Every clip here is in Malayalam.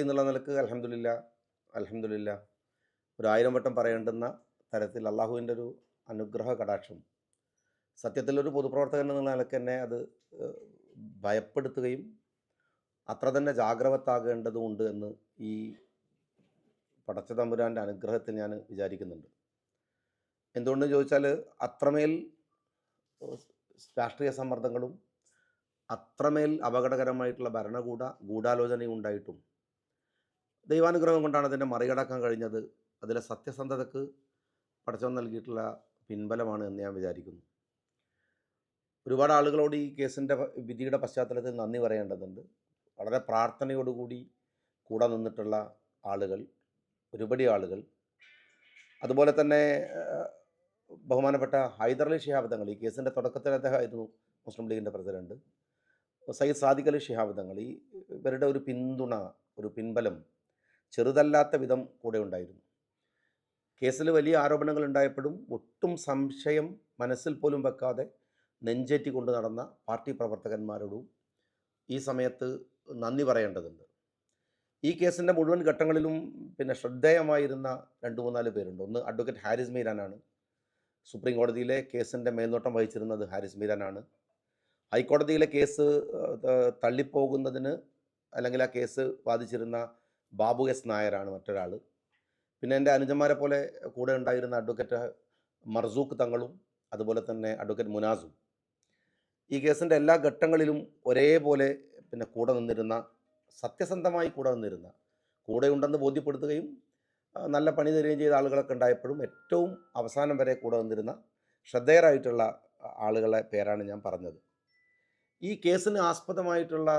എന്നുള്ള നിലക്ക് അൽഹംദുലില്ലാ ഒരു 1000 വട്ടം പറയേണ്ടുന്ന തരത്തിൽ അള്ളാഹുവിൻ്റെ ഒരു അനുഗ്രഹ കടാക്ഷം സത്യത്തിൽ ഒരു പൊതുപ്രവർത്തകൻ എന്നുള്ള നിലക്ക് തന്നെ അത് ഏഹ്, ഭയപ്പെടുത്തുകയും അത്ര തന്നെ ജാഗ്രവത്താകേണ്ടതുണ്ട് എന്ന് ഈ പടച്ച തമ്പുരാൻ്റെ അനുഗ്രഹത്തിൽ ഞാൻ വിചാരിക്കുന്നുണ്ട്. എന്തുകൊണ്ടെന്ന് ചോദിച്ചാൽ അത്രമേൽ ഏഹ്, രാഷ്ട്രീയ സമ്മർദ്ദങ്ങളും അത്രമേൽ അപകടകരമായിട്ടുള്ള ഗൂഢാലോചനയും ഉണ്ടായിട്ടും ദൈവാനുഗ്രഹം കൊണ്ടാണ് അതിനെ മറികടക്കാൻ കഴിഞ്ഞത്. അതിലെ സത്യസന്ധതക്ക് പടച്ചവൻ നൽകിയിട്ടുള്ള പിൻബലമാണ് എന്ന് ഞാൻ വിചാരിക്കുന്നു. ഒരുപാട് ആളുകളോട് ഈ കേസിൻ്റെ വിധിയുടെ പശ്ചാത്തലത്തിൽ നന്ദി പറയേണ്ടതുണ്ട്. വളരെ പ്രാർത്ഥനയോടുകൂടി കൂടെ നിന്നിട്ടുള്ള ആളുകൾ, ഒരുപടി ആളുകൾ. അതുപോലെ തന്നെ ബഹുമാനപ്പെട്ട ഹൈദരലി ശിഹാബ് തങ്ങൾ, ഈ കേസിൻ്റെ തുടക്കത്തിൽ അദ്ദേഹമായിരുന്നു മുസ്ലിം ലീഗിൻ്റെ പ്രസിഡന്റ്. സയ്യിദ് സാദിഖ് അലി ശിഹാബ് തങ്ങൾ, ഇവരുടെ ഒരു പിന്തുണ, ഒരു പിൻബലം ചെറുതല്ലാത്ത വിധം കൂടെ ഉണ്ടായിരുന്നു. കേസിൽ വലിയ ആരോപണങ്ങൾ ഉണ്ടായപ്പോഴും ഒട്ടും സംശയം മനസ്സിൽ പോലും വെക്കാതെ നെഞ്ചേറ്റി കൊണ്ട് നടന്ന പാർട്ടി പ്രവർത്തകന്മാരോടും ഈ സമയത്ത് നന്ദി പറയേണ്ടതുണ്ട്. ഈ കേസിൻ്റെ മുഴുവൻ ഘട്ടങ്ങളിലും ശ്രദ്ധേയമായിരുന്ന 2-3-4 പേരുണ്ട്. ഒന്ന് അഡ്വക്കേറ്റ് ഹാരിസ് മീരാനാണ്. സുപ്രീം കോടതിയിലെ കേസിൻ്റെ മേൽനോട്ടം വഹിച്ചിരുന്നത് ഹാരിസ് മീരാനാണ്. ഹൈക്കോടതിയിലെ കേസ് തള്ളിപ്പോകുന്നതിന് അല്ലെങ്കിൽ ആ കേസ് വാദിച്ചിരുന്ന ബാബു എസ് നായരാണ് മറ്റൊരാൾ. പിന്നെ എൻ്റെ അനുജന്മാരെ പോലെ കൂടെ ഉണ്ടായിരുന്ന അഡ്വക്കേറ്റ് മർസൂഖ് തങ്ങളും അതുപോലെ തന്നെ അഡ്വക്കേറ്റ് മുനാസും ഈ കേസിൻ്റെ എല്ലാ ഘട്ടങ്ങളിലും ഒരേപോലെ കൂടെ നിന്നിരുന്ന, സത്യസന്ധമായി കൂടെ നിന്നിരുന്ന, കൂടെയുണ്ടെന്ന് ബോധ്യപ്പെടുത്തുകയും നല്ല പണി തരികയും ചെയ്ത ആളുകളൊക്കെ ഉണ്ടായപ്പോഴും ഏറ്റവും അവസാനം വരെ കൂടെ നിന്നിരുന്ന ശ്രദ്ധേയരായിട്ടുള്ള ആളുകളെ പേരാണ് ഞാൻ പറഞ്ഞത്. ഈ കേസിന് ആസ്പദമായിട്ടുള്ള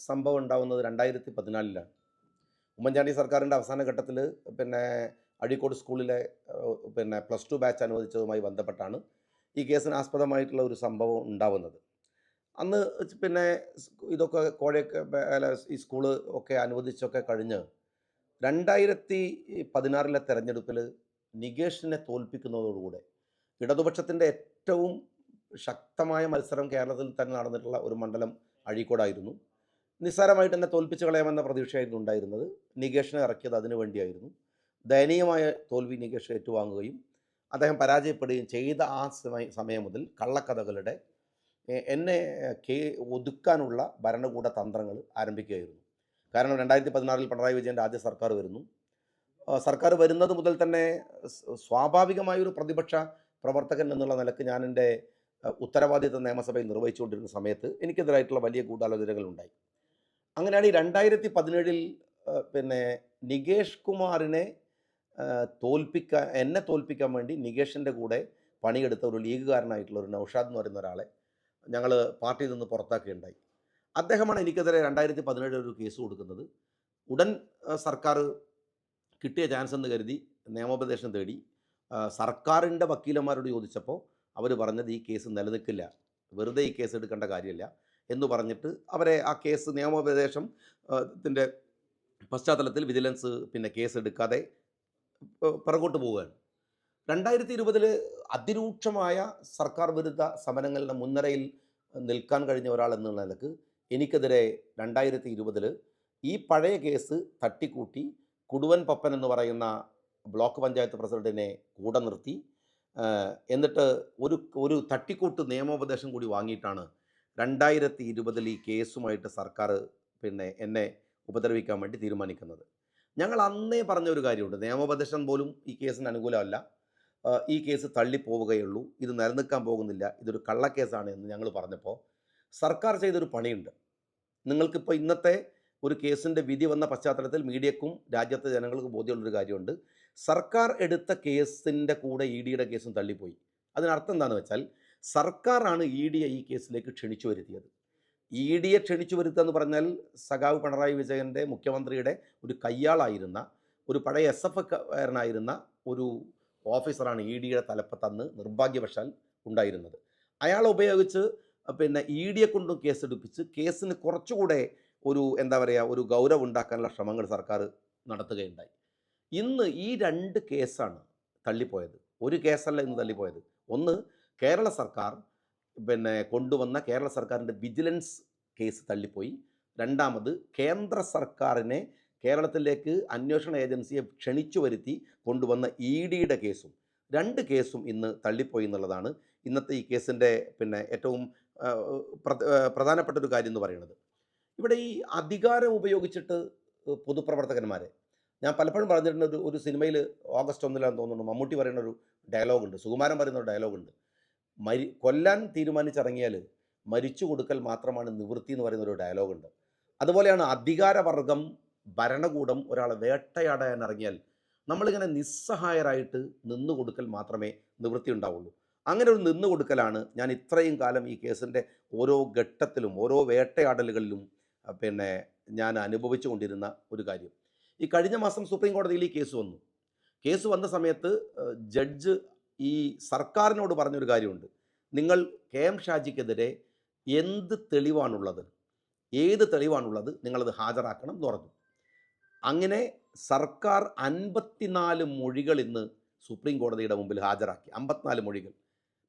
സംഭവം ഉണ്ടാവുന്നത് 2014-ലാണ്. ഉമ്മൻചാണ്ടി സർക്കാരിൻ്റെ അവസാന ഘട്ടത്തിൽ അഴീക്കോട് സ്കൂളിലെ +2 ബാച്ച് അനുവദിച്ചതുമായി ബന്ധപ്പെട്ടാണ് ഈ കേസിന് ആസ്പദമായിട്ടുള്ള ഒരു സംഭവം ഉണ്ടാവുന്നത്. അന്ന് ഇതൊക്കെ കോഴയൊക്കെ ഈ സ്കൂള് ഒക്കെ അനുവദിച്ചൊക്കെ കഴിഞ്ഞ് 2016 തെരഞ്ഞെടുപ്പിൽ നികേഷിനെ തോൽപ്പിക്കുന്നതോടുകൂടെ ഇടതുപക്ഷത്തിൻ്റെ ഏറ്റവും ശക്തമായ മത്സരം കേരളത്തിൽ തന്നെ നടന്നിട്ടുള്ള ഒരു മണ്ഡലം അഴീക്കോടായിരുന്നു. നിസ്സാരമായിട്ട് തന്നെ തോൽപ്പിച്ച് കളയാമെന്ന പ്രതീക്ഷയായിരുന്നു ഉണ്ടായിരുന്നത്. നികേഷിനെ ഇറക്കിയത് അതിനു വേണ്ടിയായിരുന്നു. ദയനീയമായ തോൽവി നികേഷ് ഏറ്റുവാങ്ങുകയും അദ്ദേഹം പരാജയപ്പെടുകയും ചെയ്ത ആ സമയം മുതൽ കള്ളക്കഥകളുടെ എന്നെ ഒതുക്കാനുള്ള ഭരണകൂട തന്ത്രങ്ങൾ ആരംഭിക്കുകയായിരുന്നു. കാരണം 2016 പിണറായി വിജയൻ്റെ ആദ്യ സർക്കാർ വരുന്നു. സർക്കാർ വരുന്നത് മുതൽ തന്നെ സ്വാഭാവികമായൊരു പ്രതിപക്ഷ പ്രവർത്തകൻ എന്നുള്ള നിലക്ക് ഞാൻ എൻ്റെ ഉത്തരവാദിത്വം നിയമസഭയിൽ നിർവഹിച്ചുകൊണ്ടിരുന്ന സമയത്ത് എനിക്കെതിരായിട്ടുള്ള വലിയ ഗൂഢാലോചനകളുണ്ടായി. അങ്ങനെയാണ് ഈ 2017 നികേഷ് കുമാറിനെ എന്നെ തോൽപ്പിക്കാൻ വേണ്ടി നികേഷിൻ്റെ കൂടെ പണിയെടുത്ത ഒരു ലീഗുകാരനായിട്ടുള്ള ഒരു നൗഷാദ് എന്ന് പറയുന്ന ഒരാളെ ഞങ്ങൾ പാർട്ടിയിൽ നിന്ന് പുറത്താക്കുകയുണ്ടായി. അദ്ദേഹമാണ് എനിക്കെതിരെ 2017 ഒരു കേസ് കൊടുക്കുന്നത്. ഉടൻ സർക്കാർ കിട്ടിയ ചാൻസ് എന്ന് കരുതി നിയമോപദേശം തേടി സർക്കാരിൻ്റെ വക്കീലന്മാരോട് ചോദിച്ചപ്പോൾ അവർ പറഞ്ഞത് ഈ കേസ് നിലനിൽക്കില്ല, വെറുതെ ഈ കേസ് എടുക്കേണ്ട കാര്യമില്ല എന്ന് പറഞ്ഞിട്ട് അവരെ ആ കേസ് നിയമോപദേശം ത്തിൻ്റെ പശ്ചാത്തലത്തിൽ വിജിലൻസ് കേസ് എടുക്കാതെ പിറകോട്ട് പോവുകയാണ്. 2020 അതിരൂക്ഷമായ സർക്കാർ വിരുദ്ധ സമരങ്ങളുടെ മുൻനിരയിൽ നിൽക്കാൻ കഴിഞ്ഞ ഒരാൾ എന്നുള്ള നിലക്ക് എനിക്കെതിരെ 2020 ഈ പഴയ കേസ് തട്ടിക്കൂട്ടി കുടുവൻ പപ്പൻ എന്ന് പറയുന്ന ബ്ലോക്ക് പഞ്ചായത്ത് പ്രസിഡന്റിനെ കൂടെ നിർത്തി എന്നിട്ട് ഒരു തട്ടിക്കൂട്ട് നിയമോപദേശം കൂടി വാങ്ങിയിട്ടാണ് 2020 ഈ കേസുമായിട്ട് സർക്കാർ എന്നെ ഉപദ്രവിക്കാൻ വേണ്ടി തീരുമാനിക്കുന്നത്. ഞങ്ങൾ അന്നേ പറഞ്ഞ ഒരു കാര്യമുണ്ട്, നിയമോപദേശം പോലും ഈ കേസിന് അനുകൂലമല്ല, ഈ കേസ് തള്ളിപ്പോവുകയുള്ളൂ, ഇത് നിലനിൽക്കാൻ പോകുന്നില്ല, ഇതൊരു കള്ളക്കേസാണ് എന്ന് ഞങ്ങൾ പറഞ്ഞപ്പോൾ സർക്കാർ ചെയ്തൊരു പണിയുണ്ട്. നിങ്ങൾക്കിപ്പോൾ ഇന്നത്തെ ഒരു കേസിൻ്റെ വിധി വന്ന പശ്ചാത്തലത്തിൽ മീഡിയക്കും രാജ്യത്തെ ജനങ്ങൾക്ക് ബോധ്യമുള്ളൊരു കാര്യമുണ്ട്. സർക്കാർ എടുത്ത കേസിൻ്റെ കൂടെ ഇ ഡിയുടെ കേസും തള്ളിപ്പോയി. അതിനർത്ഥം എന്താണെന്ന് വെച്ചാൽ സർക്കാരാണ് ഇ ഡിയെ ഈ കേസിലേക്ക് ക്ഷണിച്ചു വരുത്തിയത്. ഇ ഡിയെ ക്ഷണിച്ചു വരുത്തുക എന്ന് പറഞ്ഞാൽ സഖാവ് പിണറായി വിജയൻ്റെ മുഖ്യമന്ത്രിയുടെ ഒരു കയ്യാളായിരുന്ന ഒരു പഴയ SFക്കാരനായിരുന്ന ഒരു ഓഫീസറാണ് ഇ ഡിയുടെ തലപ്പത്തന്ന് നിർഭാഗ്യവശാൽ ഉണ്ടായിരുന്നത്. അയാളെ ഉപയോഗിച്ച് ഇ ഡിയെ കൊണ്ടും കേസെടുപ്പിച്ച് കേസിന് കുറച്ചുകൂടെ ഒരു ഗൗരവം ഉണ്ടാക്കാനുള്ള ശ്രമങ്ങൾ സർക്കാർ നടത്തുകയുണ്ടായി. ഇന്ന് ഈ 2 കേസാണ് തള്ളിപ്പോയത്. ഒരു കേസല്ല ഇന്ന് തള്ളിപ്പോയത്. ഒന്ന്, കേരള സർക്കാർ കൊണ്ടുവന്ന കേരള സർക്കാരിൻ്റെ വിജിലൻസ് കേസ് തള്ളിപ്പോയി. രണ്ടാമത്, കേന്ദ്ര സർക്കാരിനെ കേരളത്തിലേക്ക് അന്വേഷണ ഏജൻസിയെ ക്ഷണിച്ചു വരുത്തി കൊണ്ടുവന്ന EDയുടെ കേസും 2 കേസും ഇന്ന് തള്ളിപ്പോയി എന്നുള്ളതാണ് ഇന്നത്തെ ഈ കേസിൻ്റെ ഏറ്റവും പ്രധാനപ്പെട്ട ഒരു കാര്യം എന്ന് പറയുന്നത്. ഇവിടെ ഈ അധികാരം ഉപയോഗിച്ചിട്ട് പൊതുപ്രവർത്തകന്മാരെ ഞാൻ പലപ്പോഴും പറഞ്ഞിട്ടുണ്ട്. ഒരു സിനിമയിൽ ഓഗസ്റ്റ് 1 തോന്നുന്നു മമ്മൂട്ടി പറയുന്ന ഒരു ഡയലോഗുണ്ട്, സുകുമാരൻ പറയുന്ന ഒരു ഡയലോഗുണ്ട്. കൊല്ലാൻ തീരുമാനിച്ചിറങ്ങിയാൽ മരിച്ചു കൊടുക്കൽ മാത്രമാണ് നിവൃത്തി എന്ന് പറയുന്ന ഒരു ഡയലോഗുണ്ട്. അതുപോലെയാണ് അധികാരവർഗം, ഭരണകൂടം ഒരാളെ വേട്ടയാടാൻ ഇറങ്ങിയാൽ നമ്മളിങ്ങനെ നിസ്സഹായരായിട്ട് നിന്നു കൊടുക്കൽ മാത്രമേ നിവൃത്തി ഉണ്ടാവുള്ളൂ. അങ്ങനെ ഒരു നിന്നു കൊടുക്കലാണ് ഞാൻ ഇത്രയും കാലം ഈ കേസിൻ്റെ ഓരോ ഘട്ടത്തിലും ഓരോ വേട്ടയാടലുകളിലും ഞാൻ അനുഭവിച്ചു കൊണ്ടിരുന്ന ഒരു കാര്യം. ഈ കഴിഞ്ഞ മാസം സുപ്രീം കോടതിയിൽ ഈ കേസ് വന്നു. കേസ് വന്ന സമയത്ത് ജഡ്ജ് ഈ സർക്കാരിനോട് പറഞ്ഞൊരു കാര്യമുണ്ട്. നിങ്ങൾ KM ഷാജിക്കെതിരെ എന്ത് തെളിവാണുള്ളത്, ഏത് തെളിവാണുള്ളത് നിങ്ങളത് ഹാജരാക്കണം എന്ന് പറഞ്ഞു. അങ്ങനെ സർക്കാർ 54 മൊഴികൾ ഇന്ന് സുപ്രീം കോടതിയുടെ മുമ്പിൽ ഹാജരാക്കി. 54 മൊഴികൾ.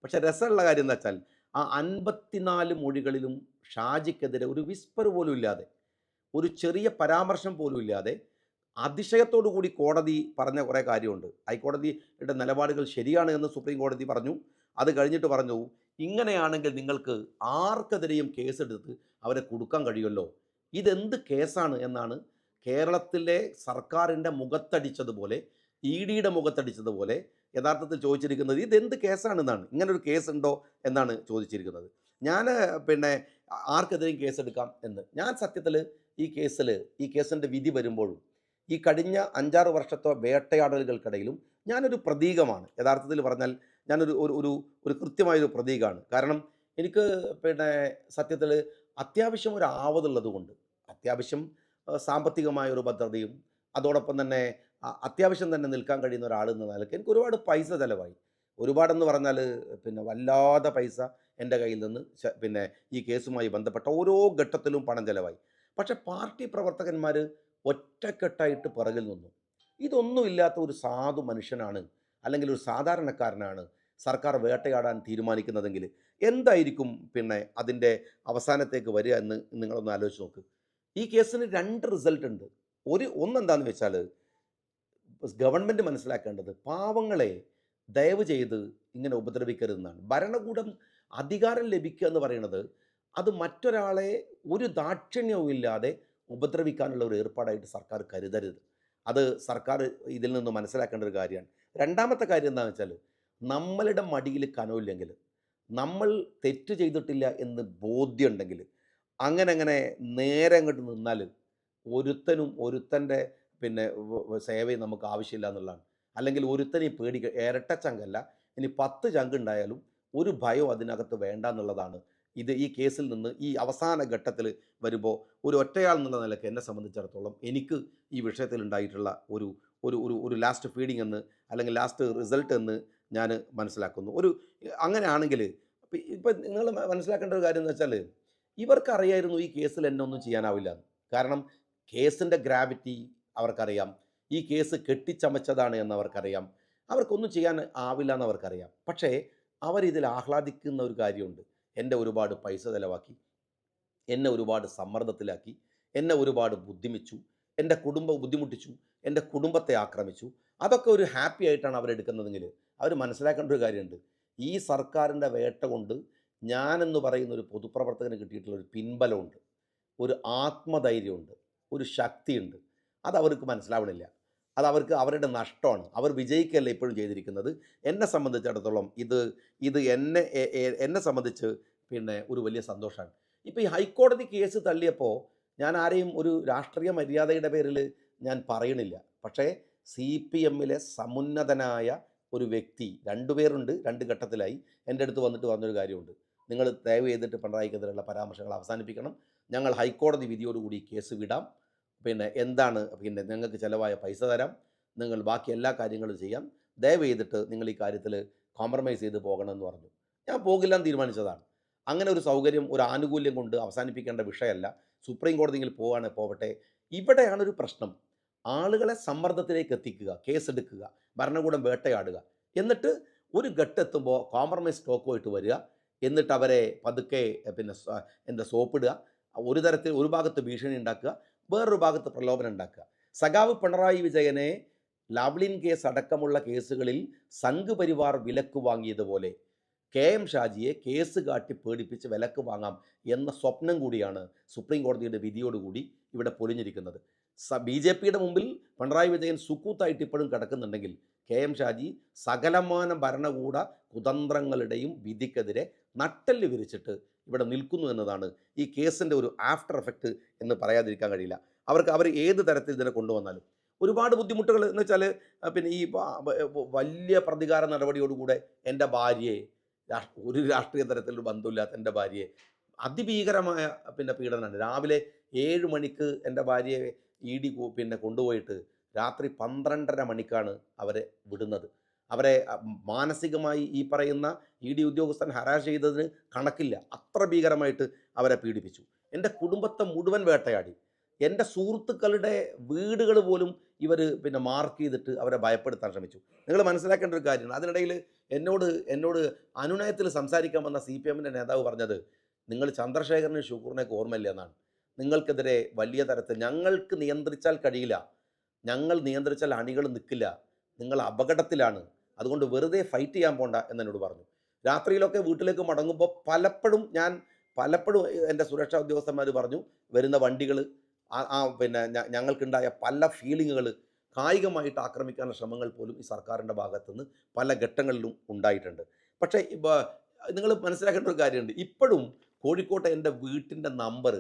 പക്ഷേ രസമുള്ള കാര്യം എന്താ വെച്ചാൽ ആ 54 മൊഴികളിലും ഷാജിക്കെതിരെ ഒരു വിസ്പർ പോലും ഇല്ലാതെ, ഒരു ചെറിയ പരാമർശം പോലും ഇല്ലാതെ അതിശയത്തോടു കൂടി കോടതി പറഞ്ഞ കുറേ കാര്യമുണ്ട്. ഹൈക്കോടതിയുടെ നിലപാടുകൾ ശരിയാണ് എന്ന് സുപ്രീം കോടതി പറഞ്ഞു. അത് കഴിഞ്ഞിട്ട് പറഞ്ഞു, ഇങ്ങനെയാണെങ്കിൽ നിങ്ങൾക്ക് ആർക്കെതിരെയും കേസെടുത്ത് അവരെ കൊടുക്കാൻ കഴിയുമല്ലോ, ഇതെന്ത് കേസാണ് എന്നാണ് കേരളത്തിലെ സർക്കാരിൻ്റെ മുഖത്തടിച്ചതുപോലെ, EDയുടെ മുഖത്തടിച്ചതുപോലെ യഥാർത്ഥത്തിൽ ചോദിച്ചിരിക്കുന്നത്. ഇതെന്ത് കേസാണെന്നാണ്, ഇങ്ങനൊരു കേസുണ്ടോ എന്നാണ് ചോദിച്ചിരിക്കുന്നത്. ഞാൻ ആർക്കെതിരെയും കേസെടുക്കാം എന്ന്. ഞാൻ സത്യത്തിൽ ഈ കേസിൻ്റെ വിധി വരുമ്പോഴും ഈ കഴിഞ്ഞ 5-6 വർഷത്തെ വേട്ടയാടലുകൾക്കിടയിലും ഞാനൊരു പ്രതീകമാണ്. യഥാർത്ഥത്തിൽ പറഞ്ഞാൽ ഞാനൊരു ഒരു കൃത്യമായൊരു പ്രതീകമാണ്. കാരണം എനിക്ക് സത്യത്തിൽ അത്യാവശ്യം ഒരു ആവതുള്ളത് കൊണ്ട്, അത്യാവശ്യം സാമ്പത്തികമായൊരു ഭദ്രതയും അതോടൊപ്പം തന്നെ അത്യാവശ്യം തന്നെ നിൽക്കാൻ കഴിയുന്ന ഒരാളെന്ന നിലയ്ക്ക് എനിക്ക് ഒരുപാട് പൈസ ചിലവായി. ഒരുപാടെന്ന് പറഞ്ഞാൽ വല്ലാതെ പൈസ എൻ്റെ കയ്യിൽ നിന്ന് ഈ കേസുമായി ബന്ധപ്പെട്ട ഓരോ ഘട്ടത്തിലും പണം ചിലവായി. പക്ഷേ പാർട്ടി പ്രവർത്തകന്മാർ ഒറ്റക്കെട്ടായിട്ട് പിറകിൽ നിന്നു. ഇതൊന്നുമില്ലാത്ത ഒരു സാധു മനുഷ്യനാണ് അല്ലെങ്കിൽ ഒരു സാധാരണക്കാരനാണ് സർക്കാർ വേട്ടയാടാൻ തീരുമാനിക്കുന്നതെങ്കിൽ എന്തായിരിക്കും അതിൻ്റെ അവസാനത്തേക്ക് വരിക എന്ന് നിങ്ങളൊന്ന് ആലോചിച്ച് നോക്ക്. ഈ കേസിന് 2 റിസൾട്ട് ഉണ്ട്. ഒന്നെന്താണെന്ന് വെച്ചാൽ ഗവൺമെൻറ് മനസ്സിലാക്കേണ്ടത് പാവങ്ങളെ ദയവ് ചെയ്ത് ഇങ്ങനെ ഉപദ്രവിക്കരുതെന്നാണ്. ഭരണകൂടം അധികാരം ലഭിക്കുക എന്ന് പറയുന്നത് അത് മറ്റൊരാളെ ഒരു ദാക്ഷിണ്യവും ഇല്ലാതെ ഉപദ്രവിക്കാനുള്ള ഒരു ഏർപ്പാടായിട്ട് സർക്കാർ കരുതരുത്. അത് സർക്കാർ ഇതിൽ നിന്ന് മനസ്സിലാക്കേണ്ട ഒരു കാര്യമാണ്. രണ്ടാമത്തെ കാര്യം എന്താണെന്ന് വെച്ചാൽ നമ്മളുടെ മടിയിൽ കനമില്ലെങ്കിൽ, നമ്മൾ തെറ്റ് ചെയ്തിട്ടില്ല എന്ന് ബോധ്യമുണ്ടെങ്കിൽ അങ്ങനെ നേരെ അങ്ങോട്ട് നിന്നാൽ ഒരുത്തൻ്റെ സേവയും നമുക്ക് ആവശ്യമില്ല എന്നുള്ളതാണ്. അല്ലെങ്കിൽ ഒരുത്തനെയും ഇരട്ട ചങ്കല്ല, ഇനി 10 ചങ്ക് ഉണ്ടായാലും ഒരു ഭയം അതിനകത്ത് വേണ്ട എന്നുള്ളതാണ്. ഈ കേസിൽ നിന്ന് ഈ അവസാന ഘട്ടത്തിൽ വരുമ്പോൾ ഒരു ഒറ്റയാൾ എന്നുള്ള നിലയ്ക്ക് എന്നെ സംബന്ധിച്ചിടത്തോളം എനിക്ക് ഈ വിഷയത്തിൽ ഉണ്ടായിട്ടുള്ള ഒരു ലാസ്റ്റ് ഫീഡിങ് എന്ന് അല്ലെങ്കിൽ ലാസ്റ്റ് റിസൾട്ട് എന്ന് ഞാൻ മനസ്സിലാക്കുന്നു. അങ്ങനെയാണെങ്കിൽ ഇപ്പം നിങ്ങൾ മനസ്സിലാക്കേണ്ട ഒരു കാര്യം എന്ന് വെച്ചാൽ ഇവർക്കറിയായിരുന്നു ഈ കേസിൽ എന്നെ ഒന്നും ചെയ്യാനാവില്ല എന്ന്. കാരണം കേസിൻ്റെ ഗ്രാവിറ്റി അവർക്കറിയാം, ഈ കേസ് കെട്ടിച്ചമച്ചതാണ് എന്നവർക്കറിയാം, അവർക്കൊന്നും ചെയ്യാൻ ആവില്ല എന്നവർക്കറിയാം. പക്ഷേ അവരിതിൽ ആഹ്ലാദിക്കുന്ന ഒരു കാര്യമുണ്ട്. എൻ്റെ ഒരുപാട് പൈസ ചിലവാക്കി, എന്നെ ഒരുപാട് സമ്മർദ്ദത്തിലാക്കി, എന്നെ ഒരുപാട് ബുദ്ധിമുട്ടിച്ചു, എൻ്റെ കുടുംബം ബുദ്ധിമുട്ടിച്ചു, എൻ്റെ കുടുംബത്തെ ആക്രമിച്ചു. അതൊക്കെ ഒരു ഹാപ്പി ആയിട്ടാണ് അവരെടുക്കുന്നതെങ്കിൽ അവർ മനസ്സിലാക്കേണ്ട ഒരു കാര്യമുണ്ട്. ഈ സർക്കാരിൻ്റെ വേട്ട കൊണ്ട് ഞാനെന്ന് പറയുന്ന ഒരു പൊതുപ്രവർത്തകന് കിട്ടിയിട്ടുള്ള ഒരു പിൻബലമുണ്ട്, ഒരു ആത്മധൈര്യമുണ്ട്, ഒരു ശക്തിയുണ്ട്. അതവർക്ക് മനസ്സിലാവണില്ല. അതവർക്ക് അവരുടെ നഷ്ടമാണ്. അവർ വിജയിക്കല്ല ഇപ്പോഴും ചെയ്തിരിക്കുന്നത്. എന്നെ സംബന്ധിച്ചിടത്തോളം ഇത് എന്നെ സംബന്ധിച്ച് ഒരു വലിയ സന്തോഷമാണ്. ഇപ്പോൾ ഈ ഹൈക്കോടതി കേസ് തള്ളിയപ്പോൾ ഞാൻ ആരെയും ഒരു രാഷ്ട്രീയ മര്യാദയുടെ പേരിൽ ഞാൻ പറയണില്ല. പക്ഷേ CPMലെ സമുന്നതനായ ഒരു വ്യക്തി, 2 പേരുണ്ട്, 2 ഘട്ടത്തിലായി എൻ്റെ അടുത്ത് വന്നിട്ട് പറഞ്ഞൊരു കാര്യമുണ്ട്. നിങ്ങൾ ദയവ് ചെയ്തിട്ട് പിണറായിക്കെതിരെയുള്ള പരാമർശങ്ങൾ അവസാനിപ്പിക്കണം. ഞങ്ങൾ ഹൈക്കോടതി വിധിയോടുകൂടി കേസ് വിടാം. എന്താണ് നിങ്ങൾക്ക് ചിലവായ പൈസ തരാം, നിങ്ങൾ ബാക്കി എല്ലാ കാര്യങ്ങളും ചെയ്യാം. ദയവ് ചെയ്തിട്ട് നിങ്ങൾ ഈ കാര്യത്തിൽ കോംപ്രമൈസ് ചെയ്ത് പോകണമെന്ന് പറഞ്ഞു. ഞാൻ പോകില്ലെന്ന് തീരുമാനിച്ചതാണ്. അങ്ങനെ ഒരു സൗകര്യം, ഒരു ആനുകൂല്യം കൊണ്ട് അവസാനിപ്പിക്കേണ്ട വിഷയമല്ല. സുപ്രീം കോടതിയിൽ പോവട്ടെ. ഇവിടെയാണൊരു പ്രശ്നം. ആളുകളെ സമ്മർദ്ദത്തിലേക്ക് എത്തിക്കുക, കേസെടുക്കുക, ഭരണകൂടം വേട്ടയാടുക, എന്നിട്ട് ഒരു ഘട്ടെത്തുമ്പോൾ കോംപ്രമൈസ് സ്റ്റോക്കുമായിട്ട് വരിക, എന്നിട്ട് അവരെ പതുക്കെ സോപ്പിടുക, ഒരു ഭാഗത്ത് ഭീഷണി ഉണ്ടാക്കുക, വേറൊരു ഭാഗത്ത് പ്രലോഭനം ഉണ്ടാക്കുക. സഖാവ് പിണറായി വിജയനെ ലാവ്ലിൻ കേസ് അടക്കമുള്ള കേസുകളിൽ സംഘ് പരിവാർ വിലക്ക് വാങ്ങിയതുപോലെ കെ എം ഷാജിയെ കേസ് കാട്ടി പേടിപ്പിച്ച് വിലക്ക് വാങ്ങാം എന്ന സ്വപ്നം കൂടിയാണ് സുപ്രീം കോടതിയുടെ വിധിയോടുകൂടി ഇവിടെ പൊലിഞ്ഞിരിക്കുന്നത്. ബി ജെ പിയുടെ മുമ്പിൽ പിണറായി വിജയൻ സുക്കൂത്തായിട്ട് ഇപ്പോഴും കിടക്കുന്നുണ്ടെങ്കിൽ കെ എം ഷാജി സകലമാന ഭരണകൂട കുതന്ത്രങ്ങളുടെയും വിധിക്കെതിരെ നട്ടെല്ല് വിരിച്ചിട്ട് ഇവിടെ നിൽക്കുന്നു എന്നതാണ് ഈ കേസിൻ്റെ ഒരു ആഫ്റ്റർ എഫക്റ്റ് എന്ന് പറയാതിരിക്കാൻ കഴിയില്ല. അവർ ഏത് തരത്തിൽ ഇതിനെ കൊണ്ടുവന്നാലും ഒരുപാട് ബുദ്ധിമുട്ടുകൾ എന്ന് വെച്ചാൽ പിന്നെ ഈ വലിയ പ്രതികാര നടപടിയോടുകൂടെ എൻ്റെ ഭാര്യയെ ഒരു രാഷ്ട്രീയ തരത്തിലൊരു ബന്ധമില്ലാത്ത എൻ്റെ ഭാര്യയെ അതിഭീകരമായ പിന്നെ പീഡനമാണ്. രാവിലെ 7 മണിക്ക് എൻ്റെ ഭാര്യയെ ഇ ഡി പിന്നെ കൊണ്ടുപോയിട്ട് രാത്രി 12:30 മണിക്കാണ് അവരെ വിടുന്നത്. അവരെ മാനസികമായി ഈ പറയുന്ന ഇ ഡി ഉദ്യോഗസ്ഥൻ ഹരാസ് ചെയ്തതിന് കണക്കില്ല. അത്ര ഭീകരമായിട്ട് അവരെ പീഡിപ്പിച്ചു. എൻ്റെ കുടുംബത്തെ മുഴുവൻ വേട്ടയാടി. എൻ്റെ സുഹൃത്തുക്കളുടെ വീടുകൾ പോലും ഇവർ പിന്നെ മാർക്ക് ചെയ്തിട്ട് അവരെ ഭയപ്പെടുത്താൻ ശ്രമിച്ചു. നിങ്ങൾ മനസ്സിലാക്കേണ്ട ഒരു കാര്യമാണ്. അതിനിടയിൽ എന്നോട് അനുനയത്തിൽ സംസാരിക്കാൻ വന്ന CPM-ൻ്റെ നേതാവ് പറഞ്ഞത്, നിങ്ങൾ ചന്ദ്രശേഖരനും ഷുക്കൂറിനെയൊക്കെ ഓർമ്മയില്ല എന്നാണ്. നിങ്ങൾക്കെതിരെ വലിയ തരത്തിൽ ഞങ്ങൾക്ക് നിയന്ത്രിച്ചാൽ കഴിയില്ല, ഞങ്ങൾ നിയന്ത്രിച്ചാൽ അണികൾ നിൽക്കില്ല, നിങ്ങൾ അപകടത്തിലാണ്, അതുകൊണ്ട് വെറുതെ ഫൈറ്റ് ചെയ്യാൻ പോണ്ട എന്നോട് പറഞ്ഞു. രാത്രിയിലൊക്കെ വീട്ടിലേക്ക് മടങ്ങുമ്പോൾ പലപ്പോഴും എൻ്റെ സുരക്ഷാ ഉദ്യോഗസ്ഥന്മാർ പറഞ്ഞു, വരുന്ന വണ്ടികൾ പിന്നെ ഞങ്ങൾക്കുണ്ടായ പല ഫീലിങ്ങുകൾ കായികമായിട്ട് ആക്രമിക്കാനുള്ള ശ്രമങ്ങൾ പോലും ഈ സർക്കാരിൻ്റെ ഭാഗത്തുനിന്ന് പല ഘട്ടങ്ങളിലും ഉണ്ടായിട്ടുണ്ട്. പക്ഷേ നിങ്ങൾ മനസ്സിലാക്കേണ്ട ഒരു കാര്യമുണ്ട്. ഇപ്പോഴും കോഴിക്കോട്ടെ എൻ്റെ വീട്ടിൻ്റെ നമ്പർ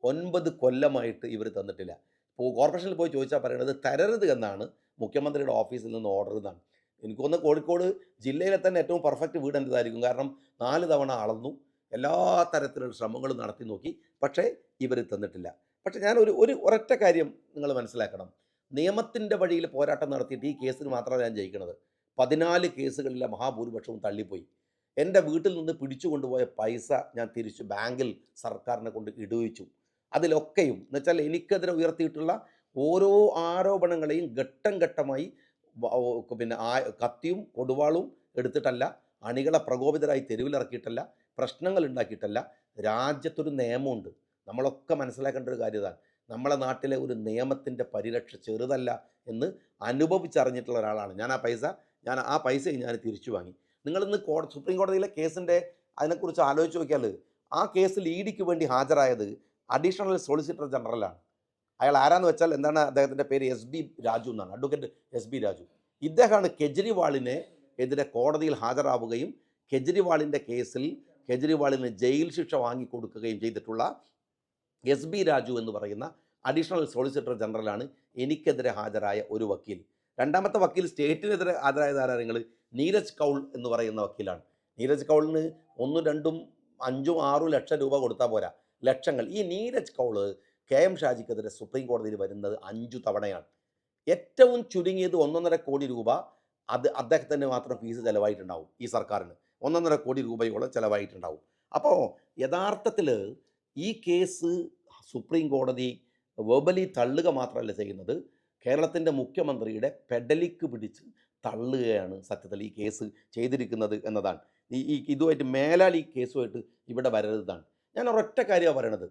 9 കൊല്ലമായിട്ട് ഇവർ തന്നിട്ടില്ല. കോർപ്പറേഷനിൽ പോയി ചോദിച്ചാൽ പറയുന്നത് തരരുത് എന്നാണ് മുഖ്യമന്ത്രിയുടെ ഓഫീസിൽ നിന്ന് ഓർഡർ എന്നാണ്. എനിക്ക് തോന്നുന്നു കോഴിക്കോട് ജില്ലയിലെ തന്നെ ഏറ്റവും പെർഫെക്റ്റ് വീട് എൻ്റെതായിരിക്കും. കാരണം 4 തവണ അളന്നു, എല്ലാ തരത്തിലുള്ള ശ്രമങ്ങളും നടത്തി നോക്കി, പക്ഷേ ഇവർ തന്നിട്ടില്ല. പക്ഷേ ഞാൻ ഒരൊറ്റ കാര്യം നിങ്ങൾ മനസ്സിലാക്കണം. നിയമത്തിൻ്റെ വഴിയിൽ പോരാട്ടം നടത്തിയിട്ട് ഈ കേസിന് മാത്രമല്ല ഞാൻ ജയിക്കുന്നത്. 14 കേസുകളിലെ മഹാഭൂരിപക്ഷവും തള്ളിപ്പോയി. എൻ്റെ വീട്ടിൽ നിന്ന് പിടിച്ചു കൊണ്ടുപോയ പൈസ ഞാൻ തിരിച്ചു ബാങ്കിൽ സർക്കാരിനെ കൊണ്ട് ഇടുവിച്ചു. അതിലൊക്കെയും എന്നുവെച്ചാൽ എനിക്കെതിരെ ഉയർത്തിയിട്ടുള്ള ഓരോ ആരോപണങ്ങളെയും ഘട്ടം ഘട്ടമായി പിന്നെ കത്തിയും കൊടുവാളും എടുത്തിട്ടല്ല, അണികളെ പ്രകോപിതരായി തെരുവിലിറക്കിയിട്ടല്ല, പ്രശ്നങ്ങൾ ഉണ്ടാക്കിയിട്ടല്ല. രാജ്യത്തൊരു നിയമമുണ്ട്. നമ്മളൊക്കെ മനസ്സിലാക്കേണ്ട ഒരു കാര്യം ഇതാണ്. നമ്മളെ നാട്ടിലെ ഒരു നിയമത്തിൻ്റെ പരിരക്ഷ ചെറുതല്ല എന്ന് അനുഭവിച്ചറിഞ്ഞിട്ടുള്ള ഒരാളാണ് ഞാൻ. ആ പൈസയും ഞാൻ തിരിച്ചു വാങ്ങി. നിങ്ങളിന്ന് സുപ്രീം കോടതിയിലെ കേസിൻ്റെ അതിനെക്കുറിച്ച് ആലോചിച്ച് നോക്കിയാൽ ആ കേസിൽ ഇ.ഡിക്ക് വേണ്ടി ഹാജരായത് അഡീഷണൽ സോളിസിറ്റർ ജനറലാണ്. അയാൾ ആരാന്ന് വെച്ചാൽ എന്താണ് അദ്ദേഹത്തിൻ്റെ പേര്? SB രാജു എന്നാണ്. Advocate SB Raju. ഇദ്ദേഹമാണ് കെജ്രിവാളിനെ എതിരെ കോടതിയിൽ ഹാജരാവുകയും കെജ്രിവാളിൻ്റെ കേസിൽ കെജ്രിവാളിന് ജയിൽ ശിക്ഷ വാങ്ങിക്കൊടുക്കുകയും ചെയ്തിട്ടുള്ള SB രാജു എന്ന് പറയുന്ന അഡീഷണൽ സോളിസിറ്റർ ജനറലാണ് എനിക്കെതിരെ ഹാജരായ ഒരു വക്കീൽ. രണ്ടാമത്തെ വക്കീൽ സ്റ്റേറ്റിനെതിരെ ഹാജരായത് ആരാ? നിങ്ങൾ നീരജ് കൗൾ എന്ന് പറയുന്ന വക്കീലാണ്. നീരജ് കൗളിന് 1, 2, 5, 6 ലക്ഷം രൂപ കൊടുത്താൽ പോരാ, ലക്ഷങ്ങൾ. ഈ നീരജ് കൗൾ KM ഷാജിക്കെതിരെ സുപ്രീം കോടതിയിൽ വരുന്നത് 5 തവണയാണ്. ഏറ്റവും ചുരുങ്ങിയത് 1.5 കോടി രൂപ അദ്ദേഹത്തിന് മാത്രം ഫീസ് ചിലവായിട്ടുണ്ടാവും. ഈ സർക്കാരിന് 1.5 കോടി രൂപയോളം ചിലവായിട്ടുണ്ടാവും. അപ്പോൾ യഥാർത്ഥത്തിൽ ഈ കേസ് സുപ്രീം കോടതി വെർബലി തള്ളുക മാത്രമല്ല ചെയ്യുന്നത്, കേരളത്തിൻ്റെ മുഖ്യമന്ത്രിയുടെ പെഡലിക്ക് പിടിച്ച് തള്ളുകയാണ് സത്യത്തിൽ ഈ കേസ് ചെയ്തിരിക്കുന്നത് എന്നതാണ്. ഇതുമായിട്ട് മേലാൽ ഈ കേസുമായിട്ട് ഇവിടെ വരരുതാണ്. ഞാൻ ഒരൊറ്റ കാര്യമാണ് പറയണത്.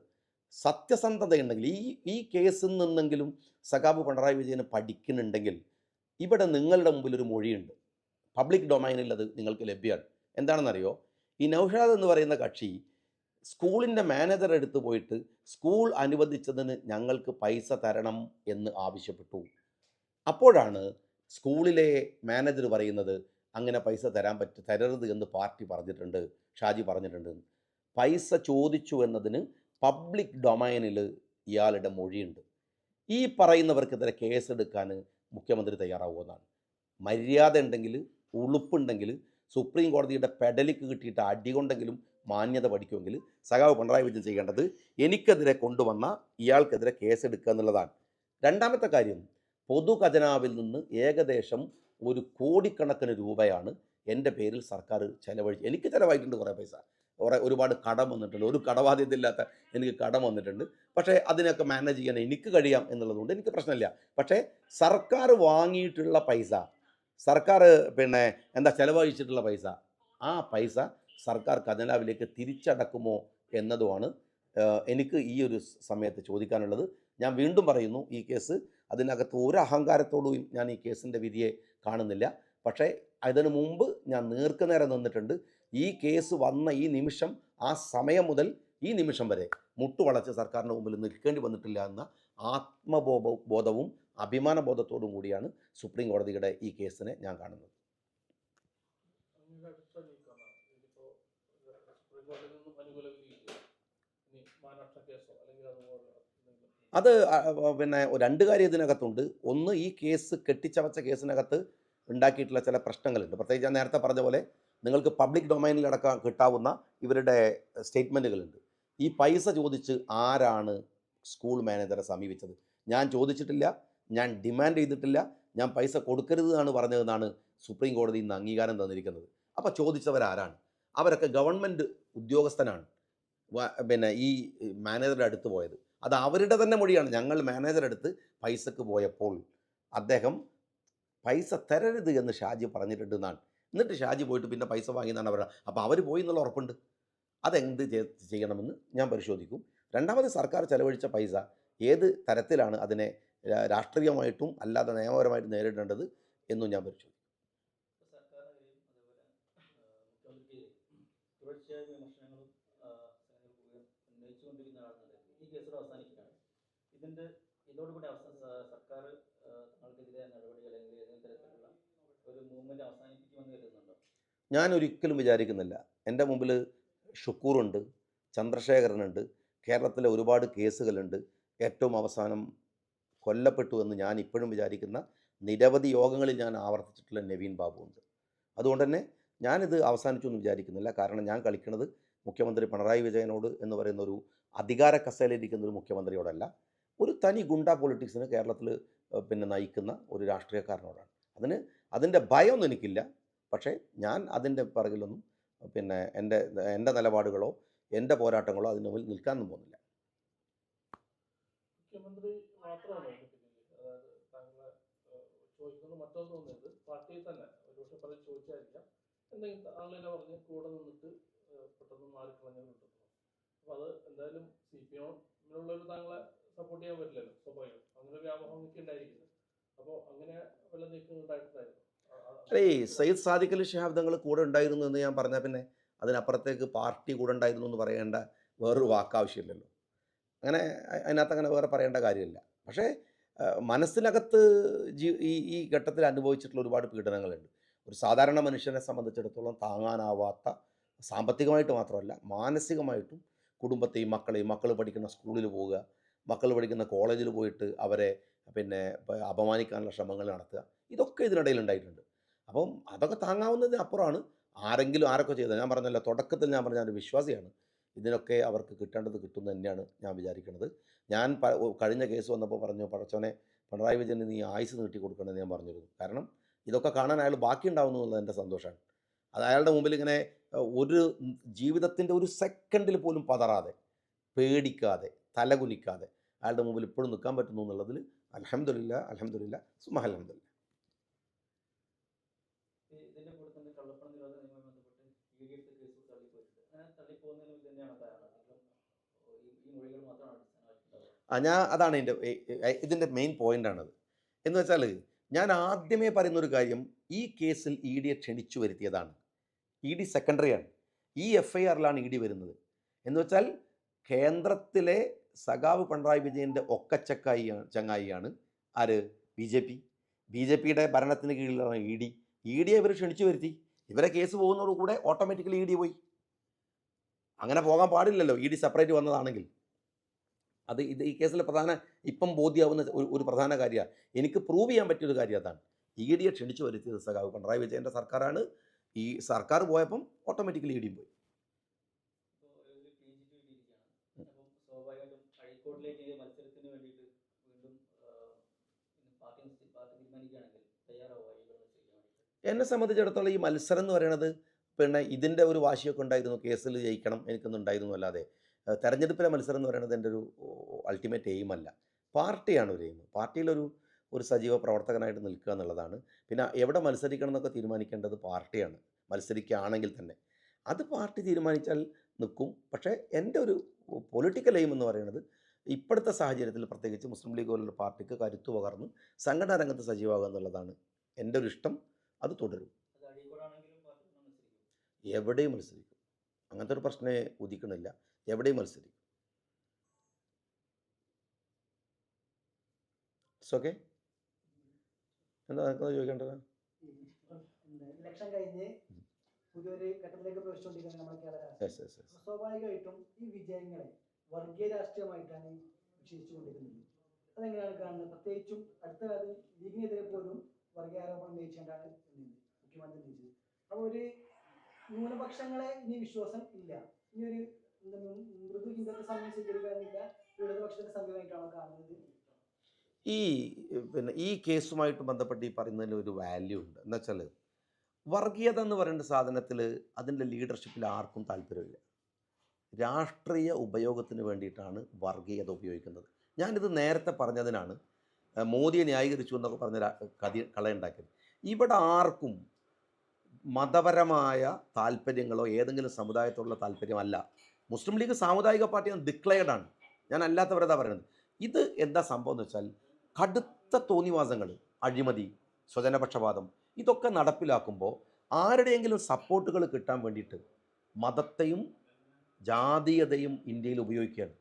സത്യസന്ധതയുണ്ടെങ്കിൽ ഈ കേസിൽ നിന്നെങ്കിലും സഖാബ് പിണറായി വിജയന് പഠിക്കുന്നുണ്ടെങ്കിൽ ഇവിടെ നിങ്ങളുടെ മുമ്പിൽ ഒരു മൊഴിയുണ്ട്. പബ്ലിക് ഡൊമൈനിൽ അത് നിങ്ങൾക്ക് ലഭ്യമാണ്. എന്താണെന്നറിയോ? ഈ നൗഷാദ് എന്ന് പറയുന്ന കക്ഷി സ്കൂളിൻ്റെ മാനേജർ എടുത്തു പോയിട്ട് സ്കൂൾ അനുവദിച്ചതിന് ഞങ്ങൾക്ക് പൈസ തരണം എന്ന് ആവശ്യപ്പെട്ടു. അപ്പോഴാണ് സ്കൂളിലെ മാനേജർ പറയുന്നത് അങ്ങനെ പൈസ തരരുത് എന്ന് പാർട്ടി പറഞ്ഞിട്ടുണ്ട്, ഷാജി പറഞ്ഞിട്ടുണ്ട്. പൈസ ചോദിച്ചു എന്നതിന് പബ്ലിക് ഡൊമൈനിൽ ഇയാളുടെ മൊഴിയുണ്ട്. ഈ പറയുന്നവർക്കെതിരെ കേസെടുക്കാൻ മുഖ്യമന്ത്രി തയ്യാറാവുമെന്നാണ്. മര്യാദ ഉണ്ടെങ്കിൽ, ഉളുപ്പുണ്ടെങ്കിൽ, സുപ്രീം കോടതിയുടെ പെഡലിക്ക് കിട്ടിയിട്ട് അടികൊണ്ടെങ്കിലും മാന്യത പഠിക്കുമെങ്കിൽ സഖാവ് പിണറായി വിജയൻ ചെയ്യേണ്ടത് എനിക്കെതിരെ കൊണ്ടുവന്ന ഇയാൾക്കെതിരെ കേസെടുക്കുക എന്നുള്ളതാണ്. രണ്ടാമത്തെ കാര്യം, പൊതു ഖജനാവിൽ നിന്ന് ഏകദേശം 1 കോടിക്കണക്കിന് രൂപയാണ് എൻ്റെ പേരിൽ സർക്കാർ എനിക്ക് ചിലവായിട്ടുണ്ട്. കുറേ പൈസ, ഒരുപാട് കടം വന്നിട്ടുണ്ട്. ഒരു കടബാധ്യതയില്ലാത്ത എനിക്ക് കടം വന്നിട്ടുണ്ട്. പക്ഷേ അതിനൊക്കെ മാനേജ് ചെയ്യാൻ എനിക്ക് കഴിയാം എന്നുള്ളതുകൊണ്ട് എനിക്ക് പ്രശ്നമില്ല. പക്ഷേ സർക്കാർ വാങ്ങിയിട്ടുള്ള പൈസ, സർക്കാർ ചിലവഴിച്ചിട്ടുള്ള പൈസ, ആ പൈസ സർക്കാർ ഖജനാവിലേക്ക് തിരിച്ചടക്കുമോ എന്നതുമാണ് എനിക്ക് ഈ ഒരു സമയത്ത് ചോദിക്കാനുള്ളത്. ഞാൻ വീണ്ടും പറയുന്നു, ഈ കേസ് അതിനകത്ത് ഒരു അഹങ്കാരത്തോടും ഞാൻ ഈ കേസിൻ്റെ വിധിയെ കാണുന്നില്ല. പക്ഷേ അതിനു മുമ്പ് ഞാൻ നേർക്കുനേരെ നിന്നിട്ടുണ്ട്. ഈ കേസ് വന്ന ഈ നിമിഷം, ആ സമയം മുതൽ ഈ നിമിഷം വരെ മുട്ടുവളച്ച് സർക്കാരിൻ്റെ മുമ്പിൽ നിൽക്കേണ്ടി വന്നിട്ടില്ല എന്ന ബോധവും അഭിമാനബോധത്തോടും കൂടിയാണ് സുപ്രീം കോടതിയുടെ ഈ കേസിനെ ഞാൻ കാണുന്നത്. അത് പിന്നെ രണ്ട് കാര്യം ഇതിനകത്തുണ്ട്. ഒന്ന്, ഈ കേസ് കെട്ടിച്ചമച്ച കേസിനകത്ത് ഉണ്ടാക്കിയിട്ടുള്ള ചില പ്രശ്നങ്ങളുണ്ട്. പ്രത്യേകിച്ച് ഞാൻ നേരത്തെ പറഞ്ഞ പോലെ നിങ്ങൾക്ക് പബ്ലിക് ഡൊമൈനിലടക്കം കിട്ടാവുന്ന ഇവരുടെ സ്റ്റേറ്റ്മെൻറ്റുകളുണ്ട്. ഈ പൈസ ചോദിച്ച് ആരാണ് സ്കൂൾ മാനേജറെ സമീപിച്ചത്? ഞാൻ ചോദിച്ചിട്ടില്ല, ഞാൻ ഡിമാൻഡ് ചെയ്തിട്ടില്ല, ഞാൻ പൈസ കൊടുക്കരുത് എന്നാണ് പറഞ്ഞതെന്നാണ് സുപ്രീം കോടതി ഇന്ന് അംഗീകാരം തന്നിരിക്കുന്നത്. അപ്പോൾ ചോദിച്ചവരാരാണ്? അവരൊക്കെ ഗവൺമെൻറ് ഉദ്യോഗസ്ഥനാണ് പിന്നെ ഈ മാനേജറുടെ അടുത്ത് പോയത്. അത് അവരുടെ തന്നെ മൊഴിയാണ്. ഞങ്ങൾ മാനേജറുടെ അടുത്ത് പൈസക്ക് പോയപ്പോൾ അദ്ദേഹം പൈസ തരരുത് എന്ന് ഷാജി പറഞ്ഞിട്ടുണ്ടെന്നാണ്. എന്നിട്ട് ഷാജി പോയിട്ട് പിന്നെ പൈസ വാങ്ങിയെന്നാണ് പറയുക. അപ്പോൾ അവർ പോയി എന്നുള്ള ഉറപ്പുണ്ട്. അതെന്ത് ചെയ്യണമെന്ന് ഞാൻ പരിശോധിക്കും. രണ്ടാമത്, സർക്കാർ ചെലവഴിച്ച പൈസ ഏത് തരത്തിലാണ് അതിനെ രാഷ്ട്രീയമായിട്ടും അല്ലാതെ നിയമപരമായിട്ട് നേരിടേണ്ടത് എന്നും ഞാൻ പരിശോധിക്കും. ഞാൻ ഒരിക്കലും വിചാരിക്കുന്നില്ല. എൻ്റെ മുമ്പിൽ ഷുക്കൂറുണ്ട്, ചന്ദ്രശേഖരനുണ്ട്, കേരളത്തിലെ ഒരുപാട് കേസുകളുണ്ട്. ഏറ്റവും അവസാനം കൊല്ലപ്പെട്ടു എന്ന് ഞാൻ ഇപ്പോഴും വിചാരിക്കുന്ന നിരവധി യോഗങ്ങളിൽ ഞാൻ ആവർത്തിച്ചിട്ടുള്ള നവീൻ ബാബു ഉണ്ട്. അതുകൊണ്ട് തന്നെ ഞാനിത് അവസാനിച്ചു എന്ന് വിചാരിക്കുന്നില്ല. കാരണം ഞാൻ കളിക്കുന്നത് മുഖ്യമന്ത്രി പിണറായി വിജയനോട് എന്ന് പറയുന്ന ഒരു അധികാര കസേരയിലിരിക്കുന്ന ഒരു മുഖ്യമന്ത്രിയോടല്ല, ഒരു തനി ഗുണ്ട പൊളിറ്റിക്സിന് കേരളത്തിൽ പിന്നെ നയിക്കുന്ന ഒരു രാഷ്ട്രീയക്കാരനോടാണ്. അതിൻ്റെ ഭയമൊന്നും എനിക്കില്ല. പക്ഷേ ഞാൻ അതിൻ്റെ പിറകിലൊന്നും പിന്നെ എൻ്റെ നിലപാടുകളോ എൻ്റെ പോരാട്ടങ്ങളോ അതിന് മുമ്പിൽ നിൽക്കാനൊന്നും പോകുന്നില്ല. മുഖ്യമന്ത്രി മാത്രമാണ് താങ്കളെ ചോദിക്കുന്നത്. മറ്റൊന്നും തോന്നുന്നത് പാർട്ടിയിൽ തന്നെ ഒരുപക്ഷെ പലരും ചോദിച്ചായിരിക്കാം, എന്തെങ്കിലും ആളിനെ പറഞ്ഞ് കൂടെ നിന്നിട്ട് പെട്ടെന്ന് മാറിക്കളഞ്ഞവരുണ്ടെന്ന്. അപ്പോൾ അത് എന്തായാലും CPM-നുള്ളൊരു താങ്കളെ സപ്പോർട്ട് ചെയ്യാൻ പറ്റില്ലല്ലോ, സ്വാഭാവികം. അങ്ങനെ ഒരു വ്യാമോഹം എനിക്ക് ഉണ്ടായിരിക്കുന്നത്. അപ്പോൾ അങ്ങനെ വല്ല നീക്കങ്ങളുണ്ടായിട്ടുണ്ടായിരുന്നു? സയ്യിദ് സാദിഖ് അലി ശിഹാബ് തങ്ങൾ കൂടെ ഉണ്ടായിരുന്നു എന്ന് ഞാൻ പറഞ്ഞാൽ പിന്നെ അതിനപ്പുറത്തേക്ക് പാർട്ടി കൂടെ ഉണ്ടായിരുന്നു എന്ന് പറയേണ്ട വേറൊരു വാക്കാവശ്യമില്ലല്ലോ. അങ്ങനെ അതിനകത്ത് അങ്ങനെ വേറെ പറയേണ്ട കാര്യമില്ല. പക്ഷേ മനസ്സിനകത്ത് ഈ ഘട്ടത്തിൽ അനുഭവിച്ചിട്ടുള്ള ഒരുപാട് പീഡനങ്ങളുണ്ട്. ഒരു സാധാരണ മനുഷ്യനെ സംബന്ധിച്ചിടത്തോളം താങ്ങാനാവാത്ത, സാമ്പത്തികമായിട്ട് മാത്രമല്ല മാനസികമായിട്ടും കുടുംബത്തെയും മക്കളെയും, മക്കൾ പഠിക്കുന്ന സ്കൂളിൽ പോവുക, മക്കൾ പഠിക്കുന്ന കോളേജിൽ പോയിട്ട് അവരെ പിന്നെ അപമാനിക്കാനുള്ള ശ്രമങ്ങൾ നടത്തുക, ഇതൊക്കെ ഇതിനിടയിൽ ഉണ്ടായിട്ടുണ്ട്. അപ്പം അതൊക്കെ താങ്ങാവുന്നതിന് അപ്പുറമാണ് ആരെങ്കിലും ആരൊക്കെ ചെയ്തത്. ഞാൻ പറഞ്ഞല്ലോ, തുടക്കത്തിൽ ഞാൻ പറഞ്ഞ ഒരു വിശ്വാസിയാണ്. ഇതിനൊക്കെ അവർക്ക് കിട്ടേണ്ടത് കിട്ടുമെന്ന് തന്നെയാണ് ഞാൻ വിചാരിക്കുന്നത്. ഞാൻ കഴിഞ്ഞ കേസ് വന്നപ്പോൾ പറഞ്ഞു, പടച്ചോനെ പിണറായി വിജയന് നീ ആയുസ് നീട്ടി കൊടുക്കണമെന്ന് ഞാൻ പറഞ്ഞിരുന്നു. കാരണം ഇതൊക്കെ കാണാൻ അയാൾ ബാക്കിയുണ്ടാവുന്നു എന്നുള്ളത് എൻ്റെ സന്തോഷമാണ്. അത് അയാളുടെ മുമ്പിൽ ഇങ്ങനെ ഒരു ജീവിതത്തിൻ്റെ ഒരു സെക്കൻഡിൽ പോലും പതറാതെ, പേടിക്കാതെ, തലകുനിക്കാതെ അയാളുടെ മുമ്പിൽ ഇപ്പോഴും നിൽക്കാൻ പറ്റുന്നു എന്നുള്ളതിൽ അൽഹംദുലില്ലാ, അൽഹംദുലില്ലാ, സുമ്മ അൽഹംദുലില്ലാ. അതാണ് ഇതിൻ്റെ മെയിൻ പോയിൻ്റാണത്. എന്ന് വെച്ചാൽ ഞാൻ ആദ്യമേ പറയുന്നൊരു കാര്യം, ഈ കേസിൽ ED ക്ഷണിച്ചു വരുത്തിയതാണ്. ED സെക്കൻഡറിയാണ്. ഈ FIRലാണ് ED വരുന്നത്. എന്ന് വെച്ചാൽ കേന്ദ്രത്തിലെ സഖാവ് പിണറായി വിജയൻ്റെ ചങ്ങായിയാണ് ആര്? BJP-യുടെ ഭരണത്തിന് കീഴിലാണ് ED. EDയെ ഇവർ ക്ഷണിച്ചു വരുത്തി. ഇവരെ കേസ് പോകുന്നതോടുകൂടെ ഓട്ടോമാറ്റിക്കലി ED പോയി. അങ്ങനെ പോകാൻ പാടില്ലല്ലോ, ED സെപ്പറേറ്റ് വന്നതാണെങ്കിൽ. ഈ കേസിലെ ഇപ്പം ബോധ്യമാവുന്ന ഒരു പ്രധാന കാര്യമാണ്. എനിക്ക് പ്രൂവ് ചെയ്യാൻ പറ്റിയൊരു കാര്യം അതാണ്. EDയെ ക്ഷണിച്ചു വരുത്തിയത് സഖാവ് പിണറായി വിജയൻ്റെ സർക്കാരാണ്. ഈ സർക്കാർ പോയപ്പം ഓട്ടോമാറ്റിക്കലി EDയും പോയി. എന്നെ സംബന്ധിച്ചിടത്തോളം ഈ മത്സരം എന്ന് പറയുന്നത് പിന്നെ ഇതിൻ്റെ ഒരു വാശിയൊക്കെ ഉണ്ടായിരുന്നു, കേസിൽ ജയിക്കണം എനിക്കൊന്നുണ്ടായിരുന്നു. അല്ലാതെ തെരഞ്ഞെടുപ്പിലെ മത്സരം എന്ന് പറയുന്നത് എൻ്റെ ഒരു അൾട്ടിമേറ്റ് എയിമല്ല. പാർട്ടിയാണ് ഒരു എയിം. പാർട്ടിയിലൊരു സജീവ പ്രവർത്തകനായിട്ട് നിൽക്കുക എന്നുള്ളതാണ്. പിന്നെ എവിടെ മത്സരിക്കണം എന്നൊക്കെ തീരുമാനിക്കേണ്ടത് പാർട്ടിയാണ്, മത്സരിക്കുകയാണെങ്കിൽ തന്നെ. അത് പാർട്ടി തീരുമാനിച്ചാൽ നിൽക്കും. പക്ഷേ എൻ്റെ ഒരു പൊളിറ്റിക്കൽ എയിം എന്ന് പറയുന്നത് ഇപ്പോഴത്തെ സാഹചര്യത്തിൽ പ്രത്യേകിച്ച് മുസ്ലിം ലീഗ് പോലുള്ള പാർട്ടിക്ക് കരുത്തു പകർന്ന് സംഘടനാ രംഗത്ത് സജീവമാകുക എന്നുള്ളതാണ് എൻ്റെ ഒരു ഇഷ്ടം. അത് തുടരും. എവിടെയും മത്സരിക്കും. അങ്ങനത്തെ ഒരു പ്രശ്നമേ ഉദിക്കണില്ല. എവിടെയും മത്സരിക്കും. It's okay. എന്താ ചോദിക്കേണ്ടത്? ഇലക്ഷൻ കഴിഞ്ഞ് പുതിയൊരു ഘട്ടത്തിലേക്ക് പ്രവേശിച്ചുകൊണ്ടിരിക്കുന്ന നമ്മുടെ കേരള യെസ് രാഷ്ട്രീയം. Yes yes. സ്വാഭാവികമായിട്ടും ഈ വിജയങ്ങളെ വർഗീയ രാഷ്ട്രീയമായിട്ടാണ് വിശേഷിച്ചുകൊണ്ടിരിക്കുന്നത്. അതെങ്ങനെയാണ് കാണുന്നത്? പ്രത്യേകിച്ചും അടുത്ത കാലത്ത് ലീഗിനെതിരെ പോലും വർഗീയ ആരോപണം ഉന്നയിച്ചുകൊണ്ടാണ് മുഖ്യമന്ത്രി ഉന്നയിച്ചത്. അപ്പോൾ ഒരു ന്യൂനപക്ഷങ്ങളെ ഇനി വിശ്വാസം ഇല്ല. ഇനി ഒരു മൃദു ഹിന്ദുത്വ സമയം സ്വീകരിക്കാനില്ല, ഇടതുപക്ഷത്തിന്റെ സമയമായിട്ടാണോ കാണുന്നത്? ഈ കേസുമായിട്ട് ബന്ധപ്പെട്ട് ഈ പറയുന്നതിന് ഒരു വാല്യൂ ഉണ്ട്. എന്ന് വെച്ചാൽ വർഗീയത എന്ന് പറയുന്ന സാധനത്തിൽ അതിൻ്റെ ലീഡർഷിപ്പിൽ ആർക്കും താല്പര്യമില്ല. രാഷ്ട്രീയ ഉപയോഗത്തിന് വേണ്ടിയിട്ടാണ് വർഗീയത ഉപയോഗിക്കുന്നത്. ഞാനിത് നേരത്തെ പറഞ്ഞതിനാണ് മോദിയെ ന്യായീകരിച്ചു എന്നൊക്കെ പറഞ്ഞ കളയുണ്ടാക്കിയത്. ഇവിടെ ആർക്കും മതപരമായ താല്പര്യങ്ങളോ ഏതെങ്കിലും സമുദായത്തോടുള്ള താല്പര്യമല്ല. മുസ്ലിം ലീഗ് സാമുദായിക പാർട്ടിയാണ്, ഡിക്ലെയർഡാണ്. ഞാൻ അല്ലാത്തവരെന്താ പറയുന്നത്? ഇത് എന്താ സംഭവം എന്ന് വെച്ചാൽ കടുത്ത തോന്നിവാസങ്ങൾ, അഴിമതി, സ്വജനപക്ഷപാതം ഇതൊക്കെ നടപ്പിലാക്കുമ്പോൾ ആരുടെയെങ്കിലും സപ്പോർട്ടുകൾ കിട്ടാൻ വേണ്ടിയിട്ട് മതത്തെയും ജാതീയതയും ഇന്ത്യയിൽ ഉപയോഗിക്കുകയാണ്.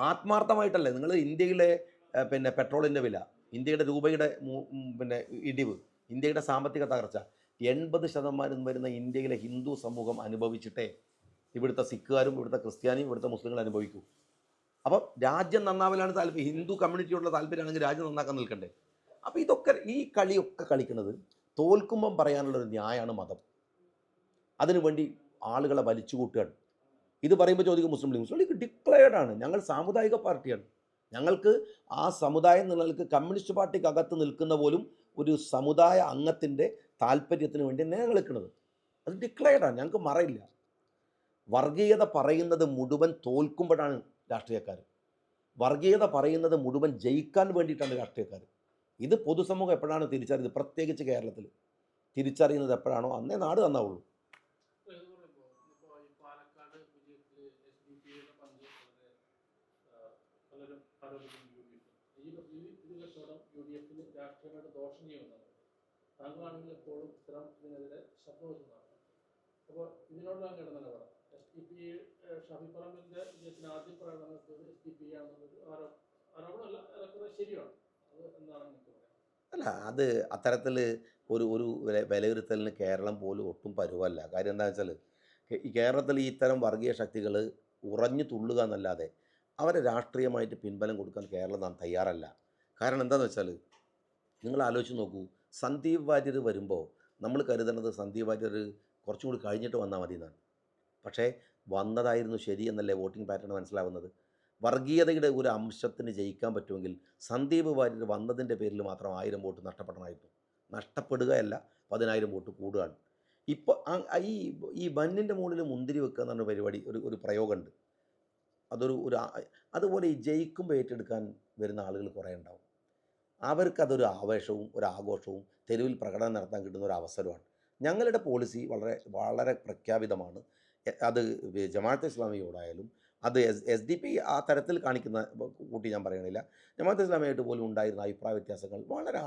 ആത്മാർത്ഥമായിട്ടല്ലേ? നിങ്ങൾ ഇന്ത്യയിലെ പെട്രോളിൻ്റെ വില, ഇന്ത്യയുടെ രൂപയുടെ ഇടിവ്, ഇന്ത്യയുടെ സാമ്പത്തിക തകർച്ച 80% വരുന്ന ഇന്ത്യയിലെ ഹിന്ദു സമൂഹം അനുഭവിച്ചിട്ടേ ഇവിടുത്തെ സിഖുകാരും ഇവിടുത്തെ ക്രിസ്ത്യാനിയും ഇവിടുത്തെ മുസ്ലിങ്ങൾ അനുഭവിക്കൂ. അപ്പോൾ രാജ്യം നന്നാവലാണ് താല്പര്യം. ഹിന്ദു കമ്മ്യൂണിറ്റിയോടുള്ള താല്പര്യമാണെങ്കിൽ രാജ്യം നന്നാക്കാൻ നിൽക്കണ്ടേ? അപ്പോൾ ഇതൊക്കെ ഈ കളിയൊക്കെ കളിക്കുന്നത് തോൽക്കുമ്പം പറയാനുള്ളൊരു ന്യായമാണ് മതം. അതിനുവേണ്ടി ആളുകളെ വലിച്ചു കൂട്ടുകയാണ്. ഇത് പറയുമ്പോൾ ചോദിക്കും മുസ്ലിം ലീഗ് ഡിക്ലെയർഡാണ്. ഞങ്ങൾ സാമുദായിക പാർട്ടിയാണ്. ഞങ്ങൾക്ക് ആ സമുദായം നിങ്ങൾക്ക് കമ്മ്യൂണിസ്റ്റ് പാർട്ടിക്ക് അകത്ത് നിൽക്കുന്ന പോലും ഒരു സമുദായ അംഗത്തിൻ്റെ താല്പര്യത്തിന് വേണ്ടി ഞങ്ങൾ നിൽക്കുന്നത്. അത് ഡിക്ലെയർഡാണ്. ഞങ്ങൾക്ക് മറയില്ല. വർഗീയത പറയുന്നത് മുഴുവൻ തോൽക്കുമ്പോഴാണ് രാഷ്ട്രീയക്കാർ. വർഗീയത പറയുന്നത് മുഴുവൻ ജയിക്കാൻ വേണ്ടിയിട്ടാണ് രാഷ്ട്രീയക്കാർ. ഇത് പൊതുസമൂഹം എപ്പോഴാണ് തിരിച്ചറിയുന്നത്? പ്രത്യേകിച്ച് കേരളത്തിൽ തിരിച്ചറിയുന്നത് എപ്പോഴാണോ അന്നേ നാട് നന്നാവുള്ളൂ. താങ്കളാണെങ്കിൽ എപ്പോഴും ഇത്തരം ഇതിനെതിരെ ശബ്ദം വെക്കുന്നതാണ്. അപ്പോൾ ഇതിനോട് താങ്കൾ നിലപാട് SDP ഷാഫി പറമ്പിലിന്റെ വിജയത്തിന് ആദ്യം പറയാൻ നടത്തിയത് SDP ആണെന്നുള്ളൊരു ആരോപണമല്ല, ഏറെക്കുറെ ശരിയാണ്. അത് എന്താണ് നിങ്ങൾക്ക് പറയാം? അല്ല, അത് അത്തരത്തിൽ ഒരു വിലയിരുത്തലിന് കേരളം പോലും ഒട്ടും പരുവല്ല. കാര്യം എന്താണെന്ന് വെച്ചാൽ ഈ കേരളത്തിൽ ഈ ഇത്തരം വർഗീയ ശക്തികൾ ഉറഞ്ഞു തുള്ളുക എന്നല്ലാതെ അവരെ രാഷ്ട്രീയമായിട്ട് പിൻബലം കൊടുക്കാൻ കേരളം തയ്യാറല്ല. കാരണം എന്താണെന്ന് വെച്ചാൽ നിങ്ങൾ ആലോചിച്ച് നോക്കൂ. സന്ദീപ് വാര്യർ വരുമ്പോൾ നമ്മൾ കരുതുന്നത് സന്ദീപ് വാര്യർ കുറച്ചും കൂടി കഴിഞ്ഞിട്ട് വന്നാൽ മതി എന്നാണ്. പക്ഷേ വന്നതായിരുന്നു ശരി എന്നല്ലേ വോട്ടിംഗ് പാറ്റേൺ മനസ്സിലാവുന്നത്. വർഗീയതയുടെ ഒരു അംശത്തിന് ജയിക്കാൻ പറ്റുമെങ്കിൽ സന്ദീപ് വാര്യർ വന്നതിൻ്റെ പേരിൽ മാത്രം 1000 വോട്ട് നഷ്ടപ്പെടണമായിരുന്നു. നഷ്ടപ്പെടുകയല്ല, 10,000 വോട്ട് കൂടുകയാണ്. ഇപ്പോൾ ഈ ബന്നിൻ്റെ മുകളിൽ മുന്തിരി വെക്കുക എന്ന് പറഞ്ഞ പരിപാടി ഒരു പ്രയോഗമുണ്ട്. അതുപോലെ ഈ ജയിക്കുമ്പോൾ ഏറ്റെടുക്കാൻ വരുന്ന ആളുകൾ കുറേ ഉണ്ടാവും. അവർക്കതൊരു ആവേശവും ഒരു ആഘോഷവും തെരുവിൽ പ്രകടനം നടത്താൻ കിട്ടുന്ന ഒരു അവസരമാണ്. ഞങ്ങളുടെ പോളിസി വളരെ വളരെ പ്രഖ്യാപിതമാണ്. അത് ജമാഅത്തെ ഇസ്ലാമിയോടായാലും അത് SDP ആ തരത്തിൽ കാണിക്കുന്ന കൂട്ടി ഞാൻ പറയണില്ല. ജമാഅത്തെ ഇസ്ലാമിയായിട്ട് പോലും ഉണ്ടായിരുന്ന അഭിപ്രായ വ്യത്യാസങ്ങൾ വളരെ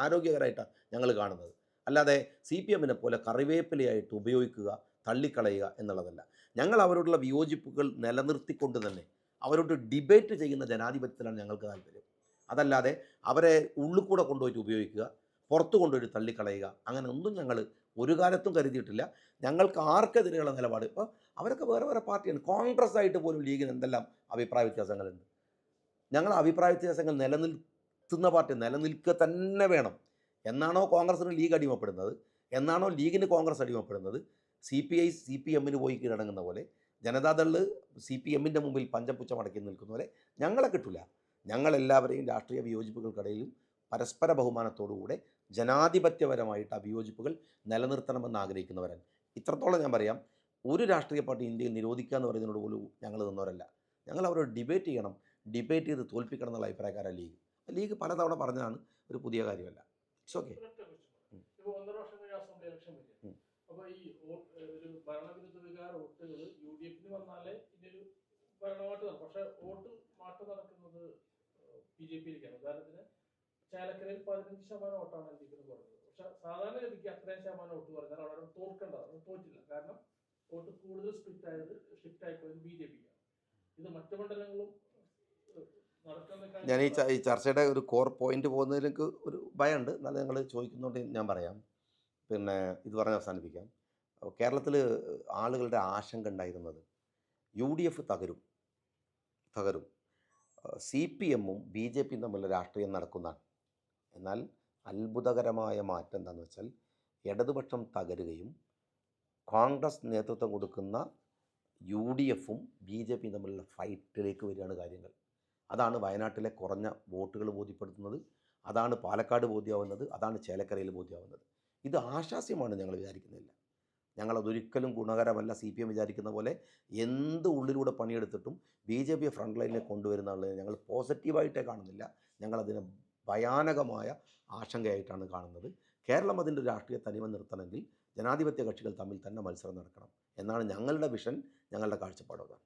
ആരോഗ്യകരമായിട്ടാണ് ഞങ്ങൾ കാണുന്നത്. അല്ലാതെ CPM പോലെ കറിവേപ്പിലയായിട്ട് ഉപയോഗിക്കുക, തള്ളിക്കളയുക എന്നുള്ളതല്ല. ഞങ്ങൾ അവരോടുള്ള വിയോജിപ്പുകൾ നിലനിർത്തിക്കൊണ്ട് തന്നെ അവരോട് ഡിബേറ്റ് ചെയ്യുന്ന ജനാധിപത്യത്തിലാണ് ഞങ്ങൾക്ക് താല്പര്യം. അതല്ലാതെ അവരെ ഉള്ളിൽ കൂടെ കൊണ്ടുപോയിട്ട് ഉപയോഗിക്കുക, പുറത്ത് കൊണ്ടുപോയിട്ട് തള്ളിക്കളയുക, അങ്ങനെ ഒന്നും ഞങ്ങൾ ഒരു കാലത്തും കരുതിയിട്ടില്ല. ഞങ്ങൾക്ക് ആർക്കെതിരെയുള്ള നിലപാട്, ഇപ്പോൾ അവരൊക്കെ വേറെ വേറെ പാർട്ടിയാണ്. കോൺഗ്രസ് ആയിട്ട് പോലും ലീഗിന് എന്തെല്ലാം അഭിപ്രായ വ്യത്യാസങ്ങളുണ്ട്. ഞങ്ങൾ അഭിപ്രായ വ്യത്യാസങ്ങൾ നിലനിൽക്കുന്ന പാർട്ടി നിലനിൽക്കുക തന്നെ വേണം. എന്നാണോ കോൺഗ്രസിന് ലീഗ് അടിമപ്പെടുന്നത്, എന്നാണോ ലീഗിന് കോൺഗ്രസ് അടിമപ്പെടുന്നത്, CPI CPM പോയി കീഴടങ്ങുന്ന പോലെ, ജനതാദൾ CPM മുമ്പിൽ പഞ്ചപുച്ഛം അടക്കി നിൽക്കുന്ന പോലെ ഞങ്ങളെ കിട്ടില്ല. ഞങ്ങളെല്ലാവരെയും രാഷ്ട്രീയ വിയോജിപ്പുകൾക്കിടയിലും പരസ്പര ബഹുമാനത്തോടുകൂടെ ജനാധിപത്യപരമായിട്ട് ആ വിയോജിപ്പുകൾ നിലനിർത്തണമെന്ന് ആഗ്രഹിക്കുന്നവരാണ്. ഇത്രത്തോളം ഞാൻ പറയാം, ഒരു രാഷ്ട്രീയ പാർട്ടി ഇന്ത്യയിൽ നിരോധിക്കുക എന്ന് പറയുന്നതിനോട് പോലും ഞങ്ങൾ നിന്നവരല്ല. ഞങ്ങൾ അവരോട് ഡിബേറ്റ് ചെയ്യണം, ഡിബേറ്റ് ചെയ്ത് തോൽപ്പിക്കണം എന്നുള്ള അഭിപ്രായക്കാരാണ് ലീഗ് പലതവണ പറഞ്ഞതാണ്, ഒരു പുതിയ കാര്യമല്ല. It's okay. ഇപ്പോൾ 1.5 വർഷം കഴിഞ്ഞ അസംബ്ലി ഇലക്ഷൻ വരിക. അപ്പോൾ ഈ ഒരു ഭരണവിരുദ്ധ വികാര വോട്ടുകൾ UDF വന്നാലേ ഇതൊരു ഭരണമായിട്ട്, പക്ഷേ വോട്ട് മാറ്റം നടക്കുന്നത് BJP-യിലേക്കാണ്. ഉദാഹരണത്തിന് ചേലക്കരയിൽ 15% വോട്ടാണ് LDP കുറഞ്ഞത്. പക്ഷെ സാധാരണഗതിക്ക് അത്രയും ശതമാനം വോട്ട് പറഞ്ഞാൽ അവിടെ തോൽക്കേണ്ടതാണ്, തോറ്റില്ല. കാരണം വോട്ട് കൂടുതൽ ഷിഫ്റ്റ് ആയിപ്പോയത് BJP-ക്കാണ്. ഇത് മറ്റു മണ്ഡലങ്ങളും നടക്കുന്ന ഞാൻ ഈ ചർച്ചയുടെ ഒരു കോർ പോയിന്റ് പോകുന്നതിലേക്ക് ഒരു ഭയമുണ്ട്. എന്നാലും നിങ്ങൾ ചോദിക്കുന്നതുകൊണ്ട് ഞാൻ പറയാം. പിന്നെ ഇത് പറഞ്ഞ് അവസാനിപ്പിക്കാം. കേരളത്തിൽ ആളുകളുടെ ആശങ്ക ഉണ്ടായിരുന്നത് UDF തകരും. CPM-ഉം BJP-യും തമ്മിലുള്ള രാഷ്ട്രീയം നടക്കുന്നതാണ്. എന്നാൽ അത്ഭുതകരമായ മാറ്റം എന്താണെന്ന് വെച്ചാൽ ഇടതുപക്ഷം തകരുകയും കോൺഗ്രസ് നേതൃത്വം കൊടുക്കുന്ന UDF-ഉം BJP-യും തമ്മിലുള്ള ഫൈറ്റിലേക്ക് വരികയാണ് കാര്യങ്ങൾ. അതാണ് വയനാട്ടിലെ കുറഞ്ഞ വോട്ടുകൾ ബോധ്യപ്പെടുത്തുന്നത്, അതാണ് പാലക്കാട് ബോധ്യമാവുന്നത്, അതാണ് ചേലക്കരയിൽ ബോധ്യമാവുന്നത്. ഇത് ആശാസ്യമാണ്, ഞങ്ങൾ വിചാരിക്കുന്നില്ല. ഞങ്ങളതൊരിക്കലും ഗുണകരമല്ല. CPM വിചാരിക്കുന്ന പോലെ എന്ത് ഉള്ളിലൂടെ പണിയെടുത്തിട്ടും BJP ഫ്രണ്ട് ലൈനിൽ കൊണ്ടുവരുന്നത് ഞങ്ങൾ പോസിറ്റീവായിട്ടേ കാണുന്നില്ല. ഞങ്ങളതിനെ ഭയാനകമായ ആശങ്കയായിട്ടാണ് കാണുന്നത്. കേരളം അതിൻ്റെ രാഷ്ട്രീയ തനിമ നിർത്തണമെങ്കിൽ ജനാധിപത്യ കക്ഷികൾ തമ്മിൽ തന്നെ മത്സരം നടക്കണം എന്നാണ് ഞങ്ങളുടെ വിഷൻ, ഞങ്ങളുടെ കാഴ്ചപ്പാട്.